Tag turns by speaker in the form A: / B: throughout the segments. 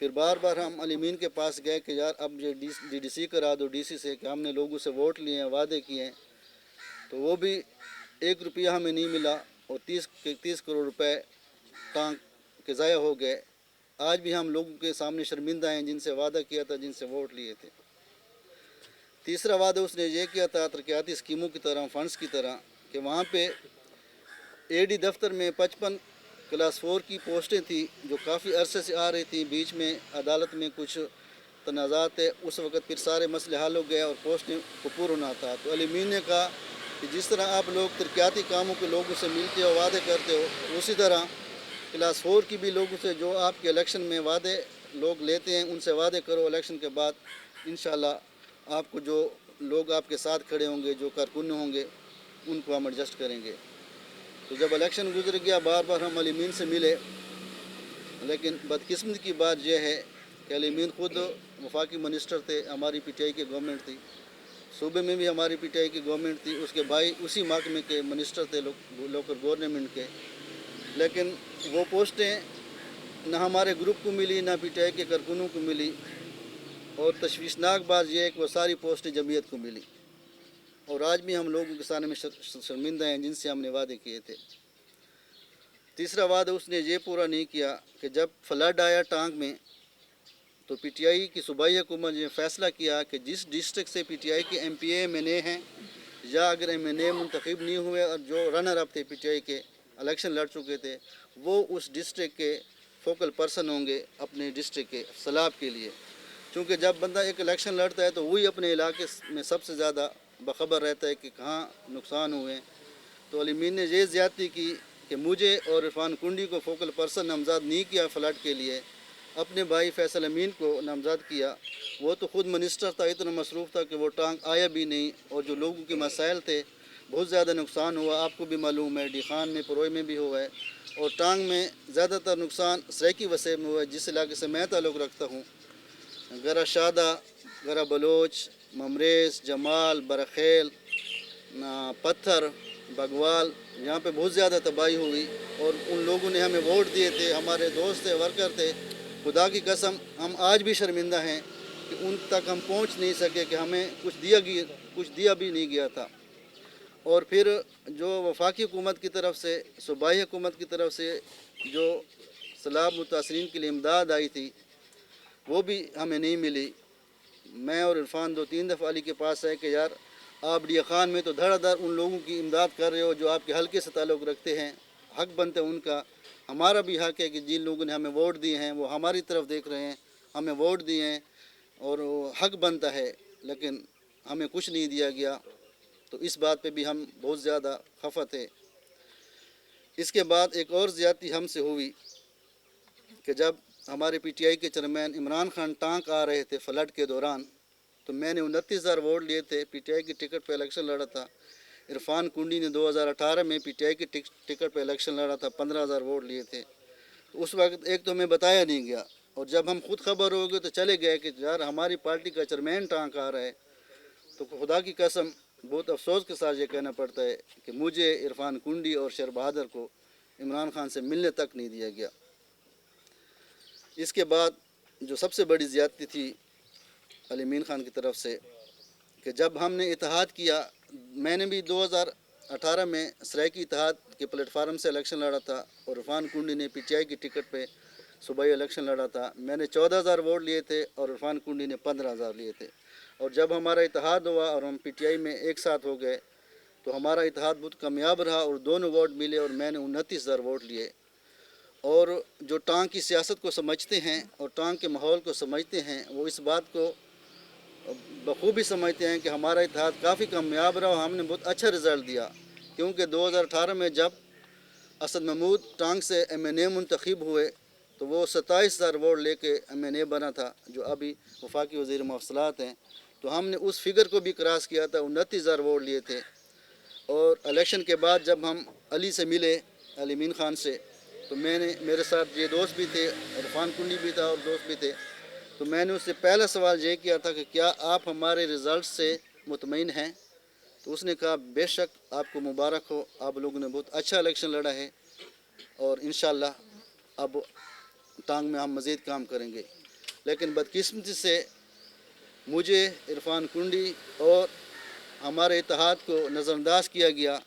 A: پھر بار بار ہم علی مین کے پاس گئے کہ یار اب یہ ڈی سی کرا دو ڈی سی سے کہ ہم نے لوگوں سے ووٹ لیے ہیں وعدے کیے ہیں، تو وہ بھی 1 روپیہ ہمیں نہیں ملا اور 30 کروڑ روپے ٹانک کے ضائع ہو گئے۔ آج بھی ہم لوگوں کے سامنے شرمندہ ہیں جن سے وعدہ کیا تھا، جن سے ووٹ لیے تھے۔ تیسرا وعدہ اس نے یہ کیا تھا ترقیاتی اسکیموں کی طرح، فنڈز کی طرح، کہ وہاں پہ اے ڈی دفتر میں 55 کلاس 4 کی پوسٹیں تھیں جو کافی عرصے سے آ رہی تھیں، بیچ میں عدالت میں کچھ تنازعات تھے، اس وقت پھر سارے مسئلے حل ہو گئے اور پوسٹیں کو پور ہونا تھا۔ تو علی مین نے کہا کہ جس طرح آپ لوگ ترقیاتی کاموں کے لوگوں سے ملتے ہو وعدے کرتے ہو، اسی طرح کلاس 4 کی بھی لوگوں سے جو آپ کے الیکشن میں وعدے لوگ لیتے ہیں ان سے وعدے کرو، الیکشن کے بعد انشاءاللہ آپ کو جو لوگ آپ کے ساتھ کھڑے ہوں گے، جو کارکن ہوں گے، ان کو ہم ایڈجسٹ کریں گے۔ تو جب الیکشن گزر گیا بار بار ہم علی مین سے ملے، لیکن بدقسمتی کی بات یہ ہے کہ علی مین خود وفاقی منسٹر تھے، ہماری پی ٹی آئی کی گورنمنٹ تھی، صوبے میں بھی ہماری پی ٹی آئی کی گورنمنٹ تھی، اس کے بھائی اسی محکمے کے منسٹر تھے لوکل گورنمنٹ کے، لیکن وہ پوسٹیں نہ ہمارے گروپ کو ملی نہ پی ٹی آئی کے کارکنوں کو ملی، اور تشویشناک بات یہ ہے کہ وہ ساری پوسٹیں جمعیت کو ملی، اور آج بھی ہم لوگوں کے سامنے شرمندہ ہیں جن سے ہم نے وعدے کیے تھے۔ تیسرا وعدہ اس نے یہ پورا نہیں کیا کہ جب فلڈ آیا ٹانک میں تو پی ٹی آئی کی صوبائی حکومت نے فیصلہ کیا کہ جس ڈسٹرکٹ سے پی ٹی آئی کے M P A M N A ہیں یا اگر ایم این اے منتخب نہیں ہوئے اور جو رنر اپ تھے پی ٹی آئی کے الیکشن لڑ چکے تھے، وہ اس ڈسٹرکٹ کے فوکل پرسن ہوں گے اپنے ڈسٹرکٹ کے سیلاب کے لیے، چونکہ جب بندہ ایک الیکشن لڑتا ہے تو وہی اپنے علاقے میں سب سے زیادہ باخبر رہتا ہے کہ کہاں نقصان ہوئے۔ تو علی مین نے یہ زیادتی کی کہ مجھے اور عرفان کنڈی کو فوکل پرسن نامزد نہیں کیا فلڈ کے لیے، اپنے بھائی فیصل امین کو نامزد کیا۔ وہ تو خود منسٹر تھا، اتنا مصروف تھا کہ وہ ٹانک آیا بھی نہیں، اور جو لوگوں کے مسائل تھے بہت زیادہ نقصان ہوا، آپ کو بھی معلوم ہے ڈی خان میں پروئی میں بھی ہوا ہے، اور ٹانگ میں زیادہ تر نقصان سریکی وسیع میں ہوا ہے جس علاقے سے میں تعلق رکھتا ہوں۔ گرا شادہ، گرا بلوچ، ممریز، جمال، برخیل، پتھر، بگوال، یہاں پہ بہت زیادہ تباہی ہوئی، اور ان لوگوں نے ہمیں ووٹ دیے تھے، ہمارے دوست تھے، ورکر تھے، خدا کی قسم ہم آج بھی شرمندہ ہیں کہ ان تک ہم پہنچ نہیں سکے کہ ہمیں کچھ دیا بھی نہیں گیا تھا۔ اور پھر جو وفاقی حکومت کی طرف سے، صوبائی حکومت کی طرف سے جو سیلاب متاثرین کے لیے امداد آئی تھی وہ بھی ہمیں نہیں ملی۔ میں اور عرفان 2-3 دفعہ علی کے پاس ہے کہ یار آپ ڈی خان میں تو دھڑا دھڑ ان لوگوں کی امداد کر رہے ہو جو آپ کے حلقے سے تعلق رکھتے ہیں، حق بنتا ہے ان کا، ہمارا بھی حق ہے کہ جن لوگوں نے ہمیں ووٹ دیے ہیں وہ ہماری طرف دیکھ رہے ہیں، ہمیں ووٹ دیے ہیں اور حق بنتا ہے، لیکن ہمیں کچھ نہیں دیا گیا۔ تو اس بات پہ بھی ہم بہت زیادہ خفا تھے۔ اس کے بعد ایک اور زیادتی ہم سے ہوئی کہ جب ہمارے پی ٹی آئی کے چیئرمین عمران خان ٹانک آ رہے تھے فلڈ کے دوران، تو میں نے 29,000 ووٹ لیے تھے، پی ٹی آئی کی ٹکٹ پہ الیکشن لڑا تھا۔ عرفان کنڈی نے 2018 میں پی ٹی آئی کی ٹکٹ پہ الیکشن لڑا تھا، 15,000 ووٹ لیے تھے۔ تو اس وقت ایک تو ہمیں بتایا نہیں گیا، اور جب ہم خود خبر ہو گئے تو چلے گئے کہ یار ہماری پارٹی کا چیئرمین ٹانک آ رہا ہے۔ تو خدا کی قسم بہت افسوس کے ساتھ یہ کہنا پڑتا ہے کہ مجھے، عرفان کنڈی اور شیر بہادر کو عمران خان سے ملنے تک نہیں دیا گیا۔ اس کے بعد جو سب سے بڑی زیادتی تھی علی مین خان کی طرف سے کہ جب ہم نے اتحاد کیا، میں نے بھی 2018 میں سرائکی اتحاد کے پلیٹ فارم سے الیکشن لڑا تھا، اور عرفان کنڈی نے پی ٹی آئی کی ٹکٹ پہ صوبائی الیکشن لڑا تھا۔ میں نے 14,000 ووٹ لیے تھے اور عرفان کنڈی نے 15,000 لیے تھے، اور جب ہمارا اتحاد ہوا اور ہم پی ٹی آئی میں ایک ساتھ ہو گئے تو ہمارا اتحاد بہت کامیاب رہا اور دونوں ووٹ ملے اور میں نے 29,000 ووٹ لیے۔ اور جو ٹانک کی سیاست کو سمجھتے ہیں اور ٹانک کے ماحول کو سمجھتے ہیں وہ اس بات کو بخوبی سمجھتے ہیں کہ ہمارا اتحاد کافی کامیاب رہا اور ہم نے بہت اچھا رزلٹ دیا، کیونکہ 2018 میں جب اسد محمود ٹانک سے ایم این اے منتخب ہوئے تو وہ 27,000 ووٹ لے کے ایم این اے بنا تھا، جو ابھی وفاقی وزیر مواصلات ہیں۔ تو ہم نے اس فگر کو بھی کراس کیا تھا، 29,000 ووٹ لیے تھے۔ اور الیکشن کے بعد جب ہم علی سے ملے، علی مین خان سے، تو میرے ساتھ یہ دوست بھی تھے، عرفان کنڈی بھی تھا اور دوست بھی تھے، تو میں نے اس سے پہلا سوال یہ کیا تھا کہ کیا آپ ہمارے رزلٹ سے مطمئن ہیں؟ تو اس نے کہا بے شک آپ کو مبارک ہو، آپ لوگوں نے بہت اچھا الیکشن لڑا ہے اور انشاءاللہ اب ٹانگ میں ہم مزید کام کریں گے۔ لیکن بدقسمتی سے مجھے عرفان کنڈی اور ہمارے اتحاد کو نظر انداز کیا گیا.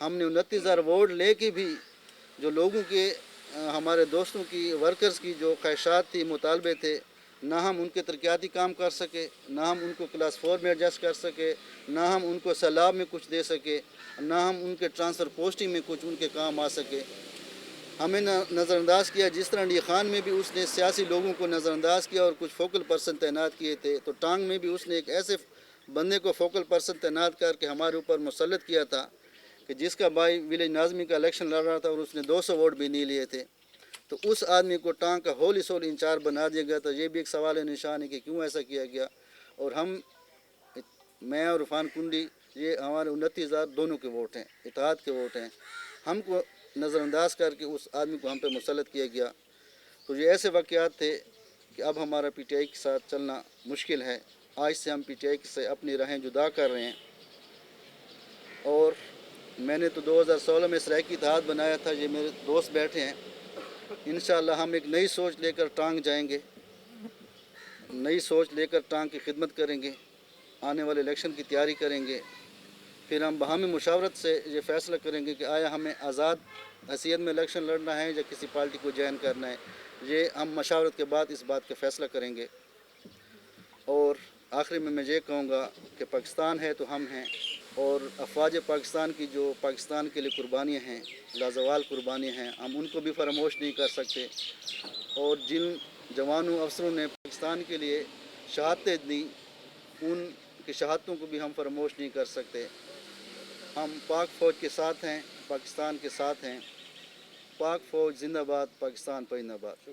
A: ہم نے 29,000 ووٹ لے کے بھی جو لوگوں کے ہمارے دوستوں کی ورکرز کی جو خواہشات تھی، مطالبے تھے، نہ ہم ان کے ترقیاتی کام کر سکے، نہ ہم ان کو کلاس 4 میں ایڈجسٹ کر سکے، نہ ہم ان کو سیلاب میں کچھ دے سکے، نہ ہم ان کے ٹرانسفر پوسٹنگ میں کچھ ان کے کام آ سکے. ہمیں نظر انداز کیا. جس طرح علی خان میں بھی اس نے سیاسی لوگوں کو نظر انداز کیا اور کچھ فوکل پرسن تعینات کیے تھے، تو ٹانگ میں بھی اس نے ایک ایسے بندے کو فوکل پرسن تعینات کر کے ہمارے اوپر مسلط کیا تھا کہ جس کا بھائی ولیج ناظمی کا الیکشن لڑ رہا تھا اور اس نے 200 ووٹ بھی نہیں لیے تھے، تو اس آدمی کو ٹانگ کا ہولی سول انچارج بنا دیا گیا تھا. یہ بھی ایک سوال نشان ہے کہ کیوں ایسا کیا گیا. اور میں اور عرفان کنڈی، یہ ہمارے 29,000 دونوں کے ووٹ ہیں، اتحاد کے ووٹ ہیں. ہم کو نظر انداز کر کے اس آدمی کو ہم پہ مسلط کیا گیا. تو یہ ایسے واقعات تھے کہ اب ہمارا پی ٹی آئی کے ساتھ چلنا مشکل ہے. آج سے ہم پی ٹی آئی سے اپنی راہیں جدا کر رہے ہیں. اور میں نے تو 2016 میں سرائکی اتحاد بنایا تھا. یہ میرے دوست بیٹھے ہیں. انشاءاللہ ہم ایک نئی سوچ لے کر ٹانگ جائیں گے، نئی سوچ لے کر ٹانگ کی خدمت کریں گے، آنے والے الیکشن کی تیاری کریں گے. پھر ہم باہمی مشاورت سے یہ فیصلہ کریں گے کہ آیا ہمیں آزاد حیثیت میں الیکشن لڑنا ہے یا کسی پارٹی کو جوائن کرنا ہے. یہ ہم مشاورت کے بعد اس بات کا فیصلہ کریں گے. اور آخری میں یہ کہوں گا کہ پاکستان ہے تو ہم ہیں، اور افواج پاکستان کی جو پاکستان کے لیے قربانیاں ہیں، لازوال قربانیاں ہیں، ہم ان کو بھی فراموش نہیں کر سکتے. اور جن جوانوں افسروں نے پاکستان کے لیے شہادتیں دیں، ان کی شہادتوں کو بھی ہم فراموش نہیں کر سکتے. ہم پاک فوج کے ساتھ ہیں، پاکستان کے ساتھ ہیں. پاک فوج زندہ باد، پاکستان پائندہ باد.